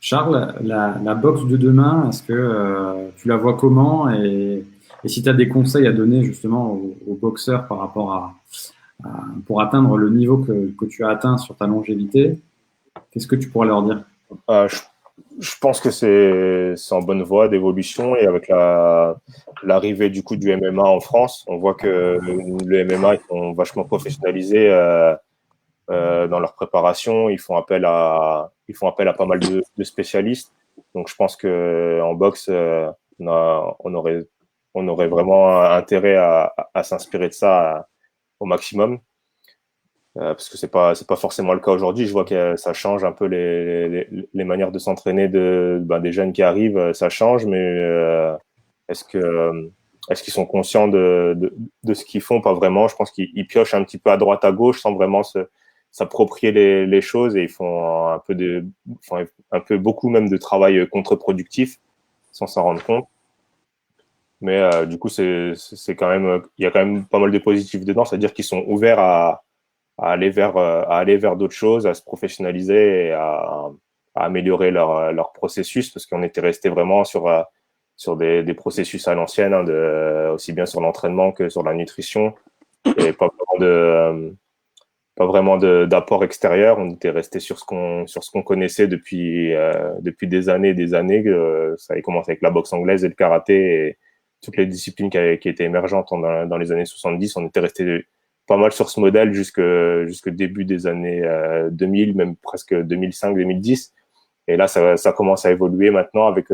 Charles, la boxe de demain, est-ce que tu la vois comment et si tu as des conseils à donner justement aux boxeurs par rapport pour atteindre le niveau que tu as atteint sur ta longévité, qu'est-ce que tu pourrais leur dire? Je pense que c'est en bonne voie d'évolution et avec l'arrivée du coup du MMA en France, on voit que le MMA ils sont vachement professionnalisés dans leur préparation, ils font appel à pas mal de spécialistes. Donc je pense que en boxe on aurait vraiment intérêt à s'inspirer de ça au maximum. Parce que c'est pas forcément le cas aujourd'hui. Je vois que ça change un peu les manières de s'entraîner des jeunes qui arrivent, ça change, mais est-ce qu'ils sont conscients de ce qu'ils font? Pas vraiment. Je pense qu'ils piochent un petit peu à droite à gauche sans vraiment s'approprier les choses et ils font beaucoup même de travail contre-productif sans s'en rendre compte. Mais du coup, c'est quand même, il y a quand même pas mal de positifs dedans, c'est-à-dire qu'ils sont ouverts à aller vers d'autres choses, à se professionnaliser et à améliorer leur processus, parce qu'on était resté vraiment sur des processus à l'ancienne, hein, aussi bien sur l'entraînement que sur la nutrition, et pas vraiment d'apport extérieur. On était resté sur ce qu'on connaissait depuis des années et des années. Ça avait commencé avec la boxe anglaise et le karaté et toutes les disciplines qui étaient émergentes dans les années 70. On était resté pas mal sur ce modèle jusque début des années 2000, même presque 2005-2010. Et là, ça commence à évoluer maintenant avec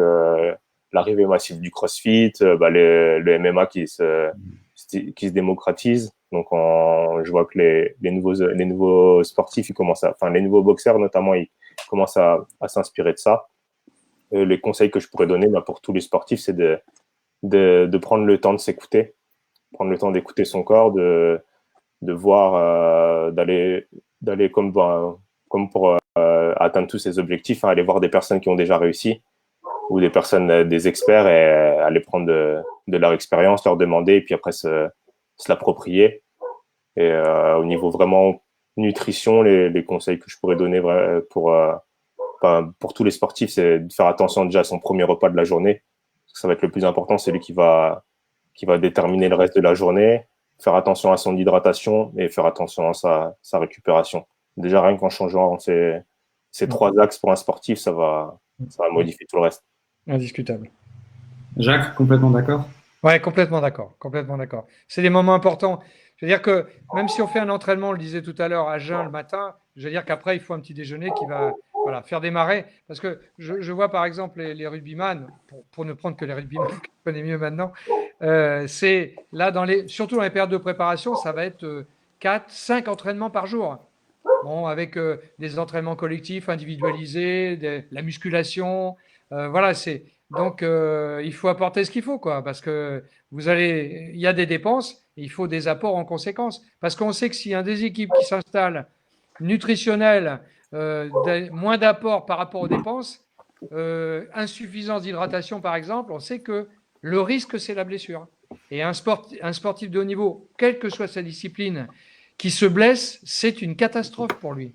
l'arrivée massive du CrossFit, le MMA qui se démocratise. Donc, je vois que les nouveaux sportifs, les nouveaux boxeurs notamment, ils commencent à s'inspirer de ça. Les conseils que je pourrais donner pour tous les sportifs, c'est de prendre le temps de s'écouter, prendre le temps d'écouter son corps, de voir, d'aller comme pour atteindre tous ces objectifs, hein, aller voir des personnes qui ont déjà réussi ou des personnes, des experts et aller prendre de leur expérience, leur demander et puis après se l'approprier. Et au niveau vraiment nutrition, les conseils que je pourrais donner pour tous les sportifs, c'est de faire attention déjà à son premier repas de la journée. Parce que ça va être le plus important, c'est lui qui va déterminer le reste de la journée. Faire attention à son hydratation et faire attention à sa récupération. Déjà, rien qu'en changeant ces 3 axes pour un sportif, ça va modifier tout le reste. Indiscutable. Jacques, complètement d'accord? Ouais, complètement d'accord. Complètement d'accord. C'est des moments importants. Je veux dire que même si on fait un entraînement, on le disait tout à l'heure, à jeun le matin, je veux dire qu'après, il faut un petit déjeuner qui va Voilà, faire démarrer. Parce que je vois par exemple les rugbyman, pour ne prendre que les rugbyman que je connais mieux maintenant, c'est là, surtout dans les périodes de préparation, ça va être 4, 5 entraînements par jour. Bon, avec des entraînements collectifs, individualisés, la musculation. Voilà, donc il faut apporter ce qu'il faut, quoi, parce que il y a des dépenses, et il faut des apports en conséquence. Parce qu'on sait que s'il y a un déséquilibre qui s'installe, nutritionnel, moins d'apports par rapport aux dépenses, insuffisance d'hydratation par exemple, on sait que le risque c'est la blessure. Et un sportif de haut niveau, quelle que soit sa discipline, qui se blesse, c'est une catastrophe pour lui.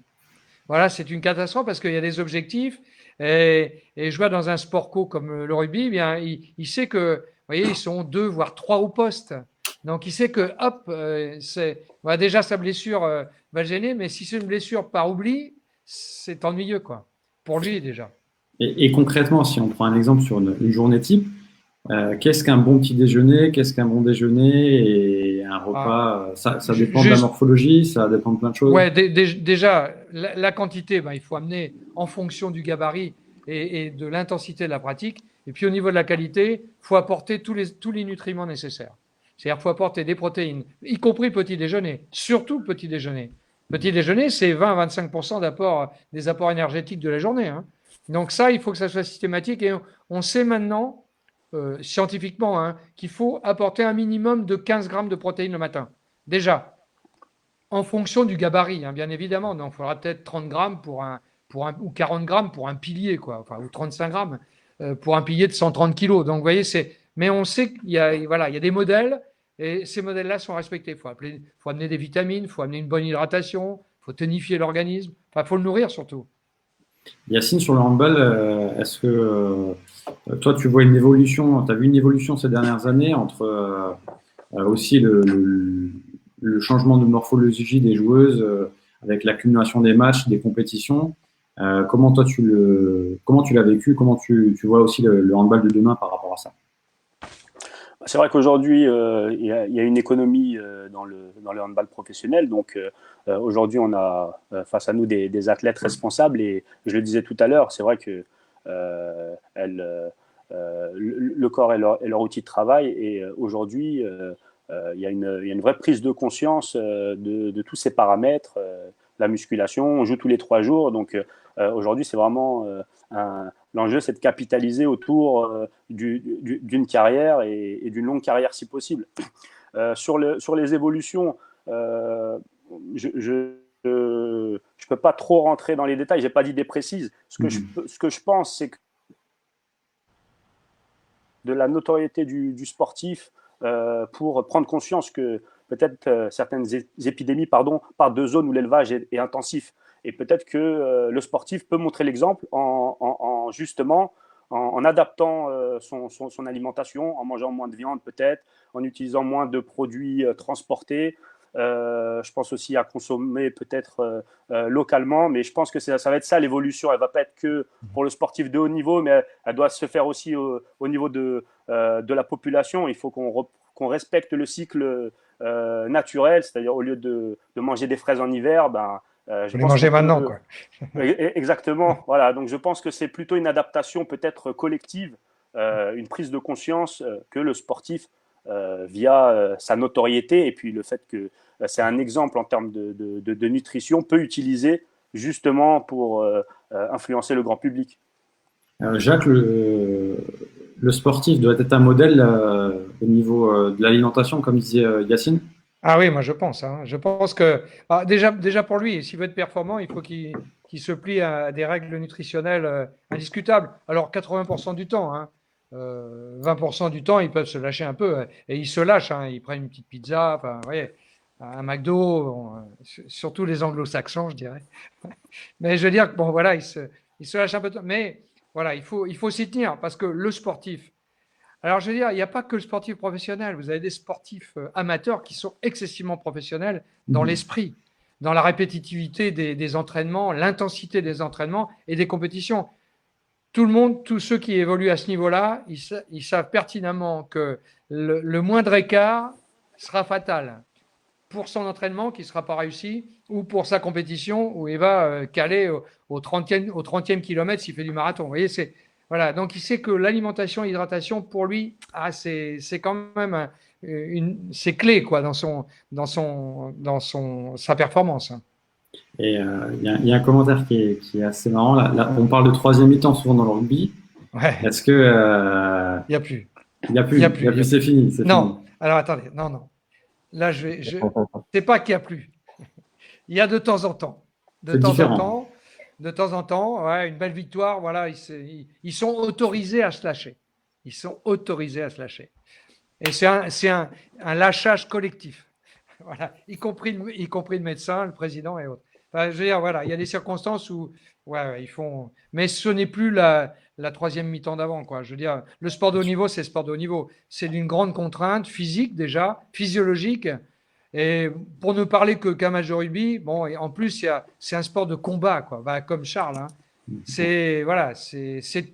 Voilà, c'est une catastrophe parce qu'il y a des objectifs. Et je vois dans un sport co comme le rugby, eh bien, il sait que, vous voyez, ils sont 2 voire 3 au poste. Donc il sait que, hop, déjà sa blessure va le gêner, mais si c'est une blessure par oubli, c'est ennuyeux, quoi. Pour lui déjà. Et concrètement, si on prend un exemple sur une journée type, qu'est-ce qu'un bon petit déjeuner, qu'est-ce qu'un bon déjeuner et un repas, ça dépend de la morphologie, ça dépend de plein de choses. Ouais, déjà, la quantité, il faut amener en fonction du gabarit et de l'intensité de la pratique. Et puis au niveau de la qualité, il faut apporter tous les nutriments nécessaires. C'est-à-dire qu'il faut apporter des protéines, y compris le petit déjeuner, surtout le petit déjeuner. Le petit déjeuner, c'est 20-25% des apports énergétiques de la journée, hein. Donc ça, il faut que ça soit systématique. Et on sait maintenant, scientifiquement, hein, qu'il faut apporter un minimum de 15 grammes de protéines le matin. Déjà, en fonction du gabarit, hein, bien évidemment. Donc il faudra peut-être 30 grammes ou 40 grammes pour un pilier, quoi, enfin, ou 35 grammes pour un pilier de 130 kilos. Donc vous voyez, mais on sait qu'il y a des modèles. Et ces modèles-là sont respectés. Il faut amener des vitamines, il faut amener une bonne hydratation, il faut tonifier l'organisme. Enfin, il faut le nourrir surtout. Yacine, sur le handball, est-ce que toi, tu vois une évolution, tu as vu une évolution ces dernières années entre aussi le changement de morphologie des joueuses avec l'accumulation des matchs, des compétitions? Comment tu l'as vécu? Comment tu vois aussi le handball de demain par rapport à ça? C'est vrai qu'aujourd'hui, il y a une économie dans le handball professionnel. Donc, aujourd'hui, on a face à nous des athlètes responsables. Et je le disais tout à l'heure, c'est vrai que le corps est leur outil de travail. Et aujourd'hui, il y a une vraie prise de conscience de tous ces paramètres. La musculation, on joue tous les 3 jours. Donc, aujourd'hui, c'est vraiment l'enjeu, c'est de capitaliser autour d'une carrière et d'une longue carrière si possible. Sur les évolutions, je ne peux pas trop rentrer dans les détails, je n'ai pas d'idée précise. Ce que je pense, c'est que de la notoriété du sportif pour prendre conscience que peut-être certaines épidémies partent de zones où l'élevage est intensif. Et peut-être que le sportif peut montrer l'exemple justement en adaptant son alimentation, en mangeant moins de viande peut-être, en utilisant moins de produits transportés. Je pense aussi à consommer peut-être localement, mais je pense que ça va être ça l'évolution. Elle ne va pas être que pour le sportif de haut niveau, mais elle doit se faire aussi au niveau de la population. Il faut qu'on respecte le cycle naturel, c'est-à-dire au lieu de manger des fraises en hiver, je les manger maintenant, quoi. Exactement. Voilà. Donc je pense que c'est plutôt une adaptation peut-être collective, une prise de conscience que le sportif, via sa notoriété et puis le fait que c'est un exemple en termes de nutrition, peut utiliser justement pour influencer le grand public. Jacques, le sportif doit être un modèle au niveau de l'alimentation, comme disait Yacine. Ah oui, moi je pense. Hein. Je pense que déjà pour lui, s'il veut être performant, il faut qu'il se plie à des règles nutritionnelles indiscutables. Alors 80% du temps, hein, 20% du temps, ils peuvent se lâcher un peu. Et ils se lâchent, hein, ils prennent une petite pizza, enfin, vous voyez, un McDo, surtout les anglo-saxons, je dirais. Mais je veux dire que bon, voilà, ils se lâchent un peu. Mais voilà, il faut s'y tenir parce que le sportif. Alors, je veux dire, il n'y a pas que le sportif professionnel. Vous avez des sportifs amateurs qui sont excessivement professionnels dans l'esprit, dans la répétitivité des entraînements, l'intensité des entraînements et des compétitions. Tout le monde, tous ceux qui évoluent à ce niveau-là, ils savent pertinemment que le moindre écart sera fatal. pour son entraînement qui ne sera pas réussi ou pour sa compétition où il va caler au 30e kilomètre s'il fait du marathon. Vous voyez, voilà. Donc, il sait que l'alimentation et l'hydratation, pour lui, c'est quand même c'est clé quoi, dans sa performance. Et il y a un commentaire qui est assez marrant. Là, on parle de troisième mi-temps souvent dans le rugby. Ouais. Est-ce que il n'y a plus. Il n'y a plus, c'est fini. Non, fini. Alors attendez, non. Là, je sais pas qu'il n'y a plus. Il y a de temps en temps. De temps en temps, ouais, une belle victoire, voilà, ils sont autorisés à se lâcher. Ils sont autorisés à se lâcher. Et c'est un lâchage collectif. Voilà, y compris le médecin, le président et autres. Enfin, je veux dire, voilà, il y a des circonstances où ils font. Mais ce n'est plus la troisième mi-temps d'avant, quoi. Je veux dire, le sport de haut niveau, c'est le sport de haut niveau. C'est d'une grande contrainte physique déjà, physiologique. Et pour ne parler qu'un match de rugby, bon, et en plus, c'est un sport de combat, quoi. Bah, comme Charles, hein. C'est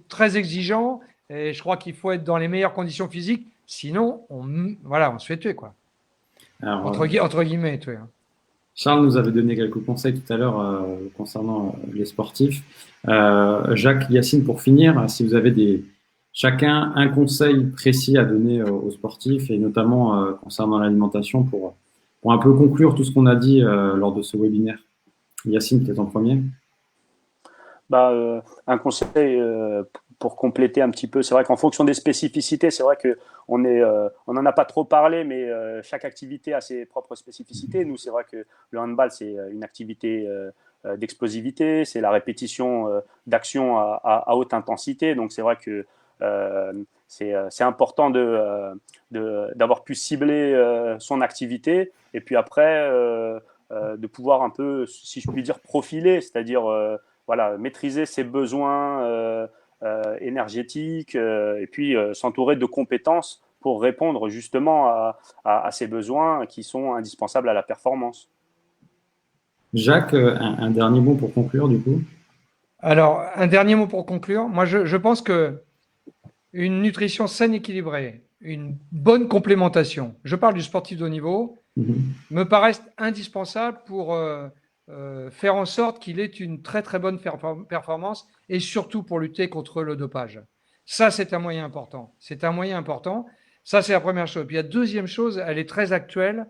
très exigeant. Et je crois qu'il faut être dans les meilleures conditions physiques. Sinon, on se fait tuer, quoi. Alors, entre guillemets, tuer. Hein. Charles nous avait donné quelques conseils tout à l'heure concernant les sportifs. Jacques, Yacine, pour finir, si vous avez chacun un conseil précis à donner aux sportifs et notamment concernant l'alimentation pour un peu conclure tout ce qu'on a dit lors de ce webinaire. Yacine, peut-être en premier. Un conseil pour compléter un petit peu, c'est vrai qu'en fonction des spécificités, c'est vrai qu'on n'en a pas trop parlé, mais chaque activité a ses propres spécificités. Nous, c'est vrai que le handball, c'est une activité d'explosivité, c'est la répétition d'actions à haute intensité. Donc, c'est vrai que c'est important d'avoir pu cibler son activité et puis après de pouvoir un peu, si je puis dire, profiler, c'est-à-dire maîtriser ses besoins énergétiques et puis s'entourer de compétences pour répondre justement à ces besoins qui sont indispensables à la performance. Jacques, un dernier mot pour conclure du coup. Alors, un dernier mot pour conclure. Moi, je pense que une nutrition saine, équilibrée, une bonne complémentation, je parle du sportif de haut niveau, me paraissent indispensables pour faire en sorte qu'il ait une très très bonne performance et surtout pour lutter contre le dopage. Ça, c'est un moyen important. Ça, c'est la première chose. Puis la deuxième chose, elle est très actuelle.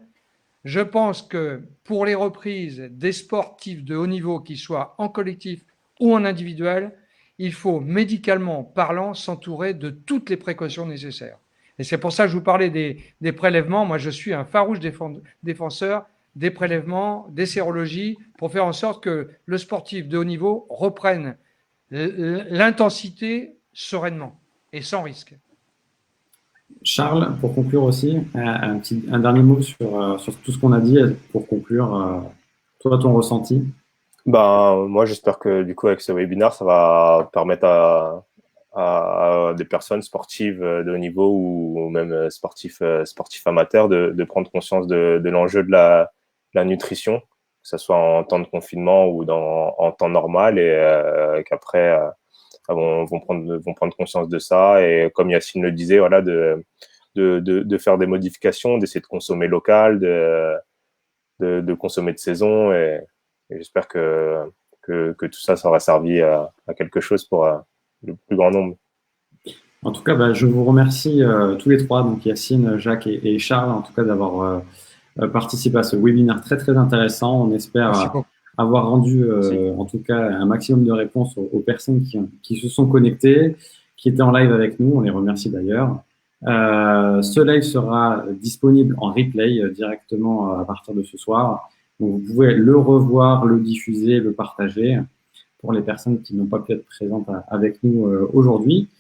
Je pense que pour les reprises des sportifs de haut niveau, qu'ils soient en collectif ou en individuel, il faut, médicalement parlant, s'entourer de toutes les précautions nécessaires. Et c'est pour ça que je vous parlais des prélèvements. Moi, je suis un farouche défenseur des prélèvements, des sérologies, pour faire en sorte que le sportif de haut niveau reprenne l'intensité sereinement et sans risque. Charles, pour conclure aussi, un dernier mot sur tout ce qu'on a dit, pour conclure, toi, ton ressenti. Moi, j'espère que du coup, avec ce webinaire, ça va permettre à des personnes sportives de haut niveau ou même sportifs amateurs de prendre conscience de l'enjeu de la nutrition, que ce soit en temps de confinement ou en temps normal, et qu'après vont prendre conscience de ça, et comme Yacine le disait, voilà, de faire des modifications, d'essayer de consommer local, de consommer de saison, et j'espère que tout ça aura servi à quelque chose pour le plus grand nombre. En tout cas, je vous remercie tous les trois, donc Yacine, Jacques et Charles, en tout cas d'avoir participé à ce webinaire très très intéressant. On espère avoir rendu en tout cas un maximum de réponses aux personnes qui se sont connectées, qui étaient en live avec nous. On les remercie d'ailleurs. Ce live sera disponible en replay directement à partir de ce soir. Donc vous pouvez le revoir, le diffuser, le partager pour les personnes qui n'ont pas pu être présentes avec nous aujourd'hui.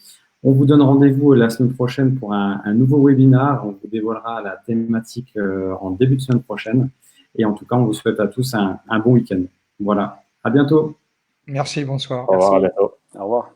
On vous donne rendez-vous la semaine prochaine pour un nouveau webinaire. On vous dévoilera la thématique en début de semaine prochaine. Et en tout cas, on vous souhaite à tous un bon week-end. Voilà. À bientôt. Merci, bonsoir. Au revoir, à bientôt. Au revoir.